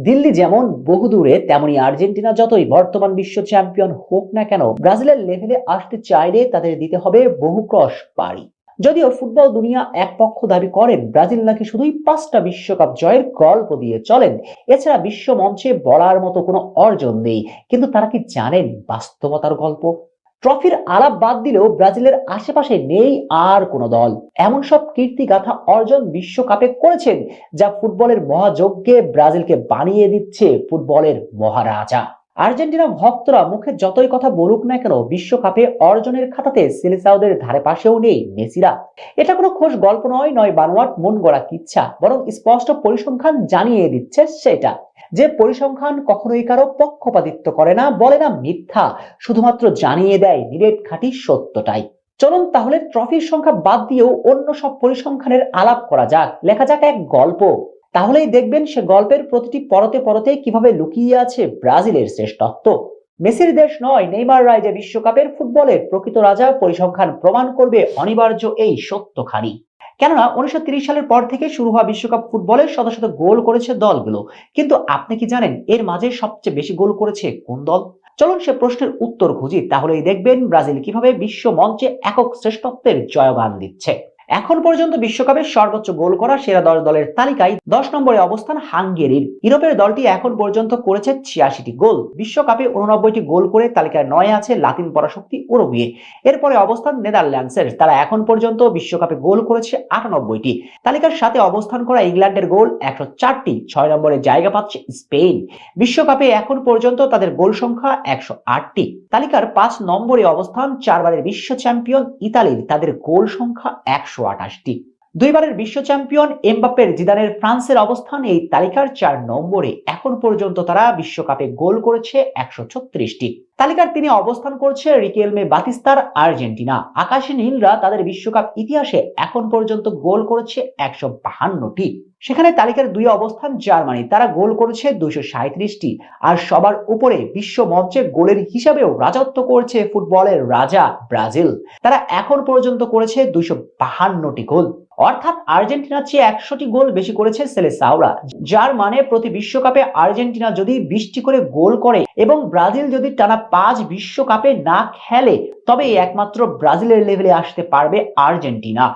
দিল্লি যেমন বহুদূরে, তেমনি আর্জেন্টিনা যতই বর্তমান বিশ্ব চ্যাম্পিয়ন হোক না কেন, ব্রাজিলের লেভেলে আসতে চাইলে তাদের দিতে হবে বহু ক্রস পাড়ি। যদিও ফুটবল দুনিয়া এক পক্ষ দাবি করেন ব্রাজিল নাকি শুধুই 5টা বিশ্বকাপ জয়ের গল্প দিয়ে চলেন, এছাড়া বিশ্ব মঞ্চে বলার মতো কোনো অর্জন নেই। কিন্তু তারা কি জানেন বাস্তবতার গল্প? ট্রফির আলাপ বাদ দিলেও ব্রাজিলের আশেপাশে নেই আর কোনো দল এমন সব কীর্তিগাথা অর্জন বিশ্বকাপে করেছেন, যা ফুটবলের মহাযজ্ঞে ব্রাজিলকে বানিয়ে দিচ্ছে ফুটবলের মহারাজা। আর্জেন্টিনা ভক্তরা মুখে যতই কথা বলুক না কেন, বিশ্বকাপে অর্জনের খাতাতে সেলেসাওদের ধারে পাশেও নেই মেসিরা। এটা কোনো খোশ গল্প নয়, নয় বানোয়াট মন গড়া কিচ্ছা, বরং স্পষ্ট পরিসংখ্যান জানিয়ে দিচ্ছে সেটা। যে পরিসংখ্যান কখনোই কারো পক্ষপাতিত্ব করে না, বলে না মিথ্যা, শুধুমাত্র জানিয়ে দেয় নিরেট খাঁটি সত্যটাই। চলুন তাহলে ট্রফির সংখ্যা বাদ দিয়েও অন্য সব পরিসংখ্যানের আলাপ করা যাক, লেখা যাক এক গল্প। তাহলেই দেখবেন সে গল্পের প্রতিটি পরতে পরতে কিভাবে লুকিয়ে আছে ব্রাজিলের শ্রেষ্ঠত্ব। মেসির দেশ নয়, নেইমাররাই যে বিশ্বকাপের ফুটবলের প্রকৃত রাজা, পরিসংখ্যান প্রমাণ করবে অনিবার্য এই সত্যখানি। কেননা 1930 সালের পর থেকে শুরু হওয়া বিশ্বকাপ ফুটবলে শত শত গোল করেছে দলগুলো, কিন্তু আপনি কি জানেন এর মাঝে সবচেয়ে বেশি গোল করেছে কোন দল? চলুন সে প্রশ্নের উত্তর খুঁজি, তাহলেই দেখবেন ব্রাজিল কিভাবে বিশ্ব মঞ্চে একক শ্রেষ্ঠত্বের জয়গান দিচ্ছে। এখন পর্যন্ত বিশ্বকাপে সর্বোচ্চ গোল করা সেরা 10 দলের তালিকায় 10 নম্বরে অবস্থান হাঙ্গেরির। ইউরোপের দলটি এখন পর্যন্ত করেছে 86টি গোল। বিশ্বকাপে 89টি গোল করে তালিকায় 9 আছে লাতিন পরাশক্তি উরুগুয়ে। এরপরে অবস্থান নেদারল্যান্ডসের, তারা এখন পর্যন্ত বিশ্বকাপে গোল করেছে 98টি। তালিকার সাথে অবস্থান করা ইংল্যান্ডের গোল 104টি। 6 নম্বরে জায়গা পাচ্ছে স্পেন। বিশ্বকাপে এখন পর্যন্ত তাদের গোল সংখ্যা 108টি। তালিকার 5 নম্বরে অবস্থান 4 বারের বিশ্ব চ্যাম্পিয়ন ইতালির, তাদের গোল সংখ্যা 128টি। 2 বারের বিশ্ব চ্যাম্পিয়ন এমবাপ্পের জিদানের ফ্রান্সের অবস্থান এই তালিকার 4 নম্বরে। এখন পর্যন্ত তারা বিশ্বকাপে গোল করেছে 136টি। তালিকার 3 অবস্থান করছে রিকেলমে বাতিস্তার আর্জেন্টিনা। আকাশী নীলরা তাদের বিশ্বকাপ ইতিহাসে এখন পর্যন্ত গোল করেছে 152টি। সেখানে তালিকার 2 অবস্থান জার্মানি, তারা গোল করেছে 237টি। আর সবার উপরে বিশ্ব মঞ্চে গোলের হিসাবেও রাজত্ব করছে ফুটবলের রাজা ব্রাজিল, তারা এখন পর্যন্ত করেছে 252টি গোল। অর্থাৎ আর্জেন্টিনার চেয়ে 100টি গোল বেশি করেছে সেলেসাওরা, যার মানে প্রতি বিশ্বকাপে আর্জেন্টিনা যদি 20টি করে গোল করে এবং ব্রাজিল যদি টানা 5 বিশ্বকাপে না খেলে, তবে একমাত্র ব্রাজিলের লেভেলে আসতে পারবে আর্জেন্টিনা।